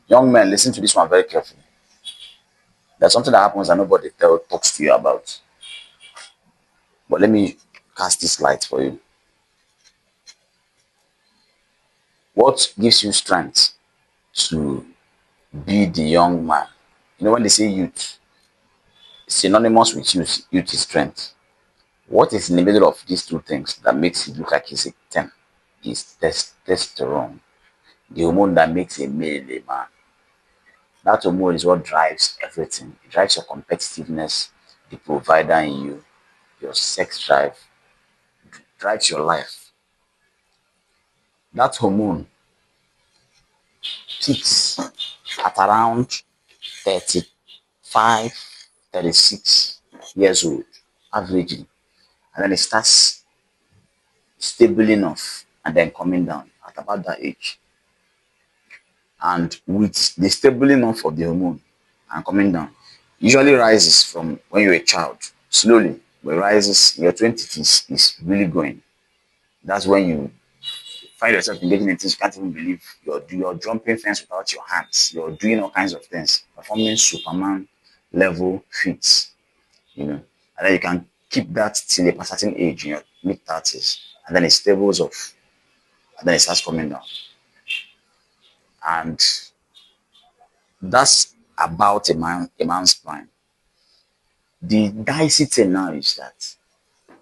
Young men, listen to this one very carefully. There's something that happens that nobody talks to you about. But let me cast this light for you. What gives you strength to be the young man? You know, when they say youth, synonymous with youth, youth is strength. What is in the middle of these two things that makes it look like he's a 10 is testosterone, the hormone that makes a male a man. That hormone is what drives everything. It drives your competitiveness, the provider in you, your sex drive, drives your life. That hormone peaks at around 35, 36 years old, averagely. And then it starts stable enough and then coming down at about that age. And with the stable enough of the hormone and coming down, usually rises from when you're a child, slowly, but rises in your 20s is really going. That's when you find yourself engaging in things you can't even believe. You're jumping fence without your hands. You're doing all kinds of things, performing Superman level feats, you know. And then you can keep that till a certain age in your mid 30s, and then it stables off, and then it starts coming down. And that's about a man's prime. The dicey thing now is that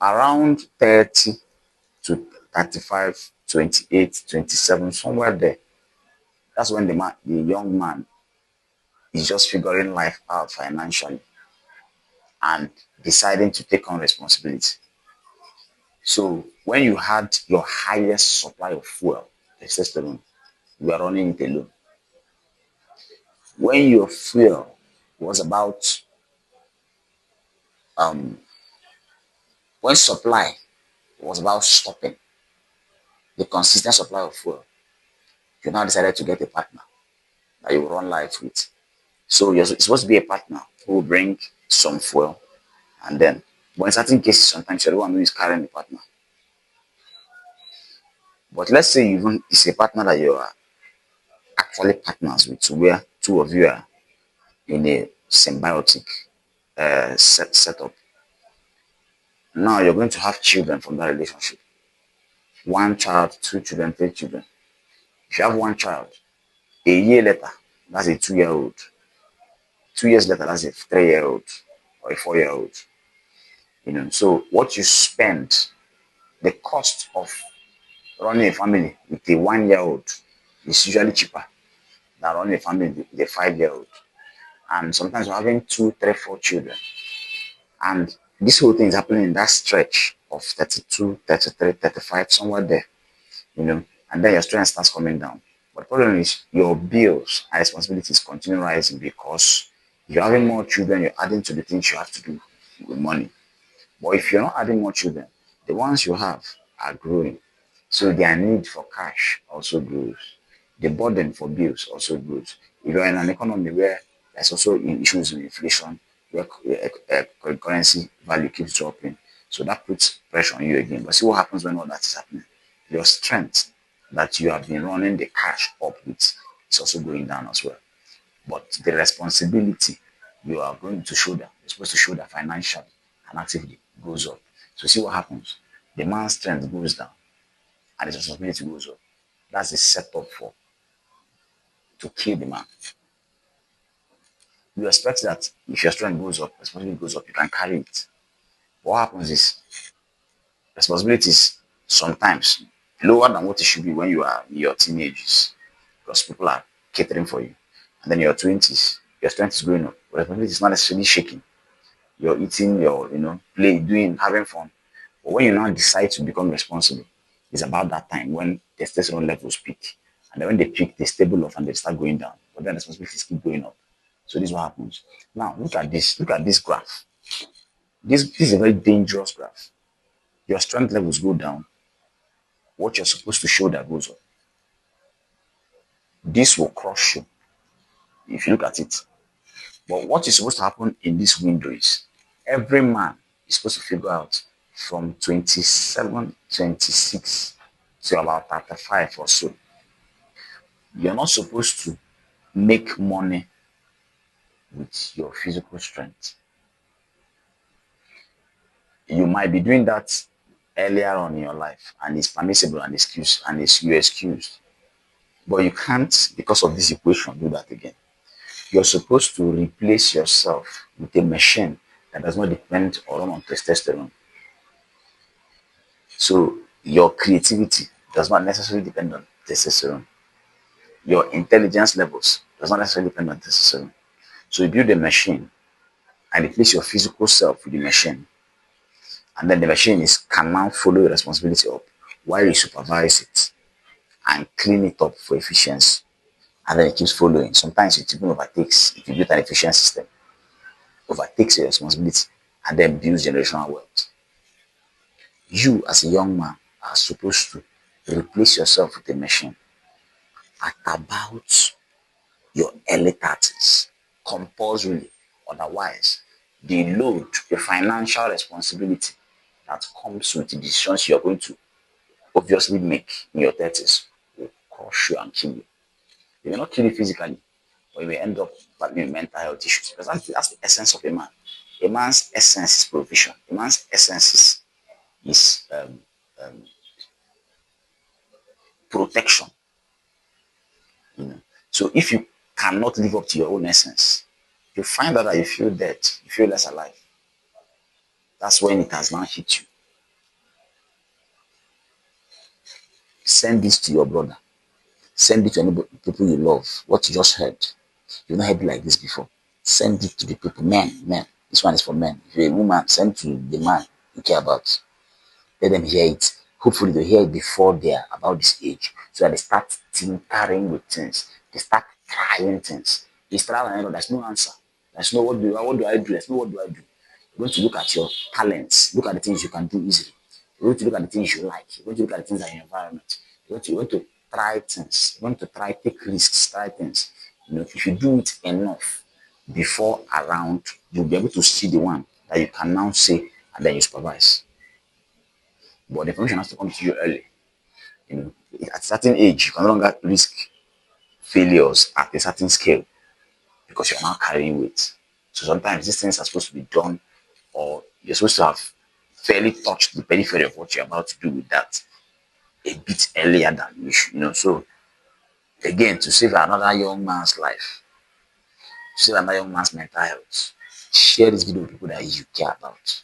around 30 to 35, 28, 27, somewhere there, that's when the young man is just figuring life out financially and deciding to take on responsibility. So when you had your highest supply of fuel, testosterone, you are running it alone. When your fuel was about when supply was about stopping, the consistent supply of fuel, you now decided to get a partner that you will run life with. So you're supposed to be a partner who will bring some fuel, and then, but in certain cases, sometimes you're the one who is carrying the partner. But let's say even it's a partner that you are actually partners with, where two of you are in a symbiotic setup. Now you're going to have children from that relationship. One child, two children, three children. If you have one child, a year later, that's a 2 year old. 2 years later, that's a 3 year old or a 4 year old. You know, so what you spend, the cost of running a family with a 1 year old is usually cheaper than running a family with a 5 year old. And sometimes we're having two, three, four children. And this whole thing is happening in that stretch of 32, 33, 35, somewhere there, you know, and then your strength starts coming down. But the problem is your bills and responsibilities continue rising because you're having more children, you're adding to the things you have to do with money. But if you're not adding more children, the ones you have are growing. So their need for cash also grows. The burden for bills also grows. If you're in an economy where there's also issues with inflation, where currency value keeps dropping, so that puts pressure on you again. But see what happens when all that is happening. Your strength that you have been running the cash up with is also going down as well. But the responsibility you are going to shoulder, you're supposed to shoulder financially and actively goes up. So see what happens. The man's strength goes down and his responsibility goes up. That's the setup for to kill the man. You expect that if your strength goes up, responsibility goes up, you can carry it. What happens is responsibilities sometimes lower than what it should be when you are in your teenagers because people are catering for you. And then your 20s, your strength is growing up. But responsibility is not necessarily shaking. You're eating, you're, play, doing, having fun. But when you now decide to become responsible, it's about that time when testosterone levels peak. And then when they peak, they stable off and they start going down. But then responsibilities keep going up. So this is what happens. Now look at this. Look at this graph. This is a very dangerous graph. Your strength levels go down. What you're supposed to show that goes up. This will crush you if you look at it. But what is supposed to happen in this window is every man is supposed to figure out from 27, 26 to about 35 or so. You're not supposed to make money with your physical strength. You might be doing that earlier on in your life, and it's permissible and excuse and it's you excused. But you can't, because of this equation, do that again. You're supposed to replace yourself with a machine that does not depend or run on testosterone. So your creativity does not necessarily depend on testosterone. Your intelligence levels does not necessarily depend on testosterone. So you build a machine and replace your physical self with the machine. And then the machine can now follow your responsibility up while you supervise it and clean it up for efficiency. And then it keeps following. Sometimes it even overtakes, if you build an efficient system, overtakes your responsibility and then builds generational wealth. You, as a young man, are supposed to replace yourself with a machine at about your early 30s, compulsorily. Otherwise, the load, the financial responsibility that comes with the decisions you're going to obviously make in your 30s will crush you and kill you. They may not kill you physically, but you may end up battling mental health issues. Because that's the essence of a man. A man's essence is provision. A man's essence is protection. You know. So if you cannot live up to your own essence, you find out that you feel dead, you feel less alive. That's when it has now hit you. Send this to your brother. Send it to any people you love. What you just heard. You've not heard it like this before. Send it to the people. Men. This one is for men. If you're a woman, send to the man you care about. Let them hear it. Hopefully they hear it before they're about this age. So that they start tinkering with things. They start trying things. They start and there's no answer. There's no what do I do? There's no what do I do. You're going to look at your talents, look at the things you can do easily. You're going to look at the things you like. You're going to look at the things in your environment. You're going to try things. You're going to take risks, try things. If you do it enough before around, you'll be able to see the one that you can now say and then you supervise. But the information has to come to you early. At a certain age, you can no longer risk failures at a certain scale because you're now carrying weight. So sometimes these things are supposed to be done, or you're supposed to have fairly touched the periphery of what you're about to do with that a bit earlier than you should. So again, to save another young man's life, to save another young man's mental health, share this video with people that you care about.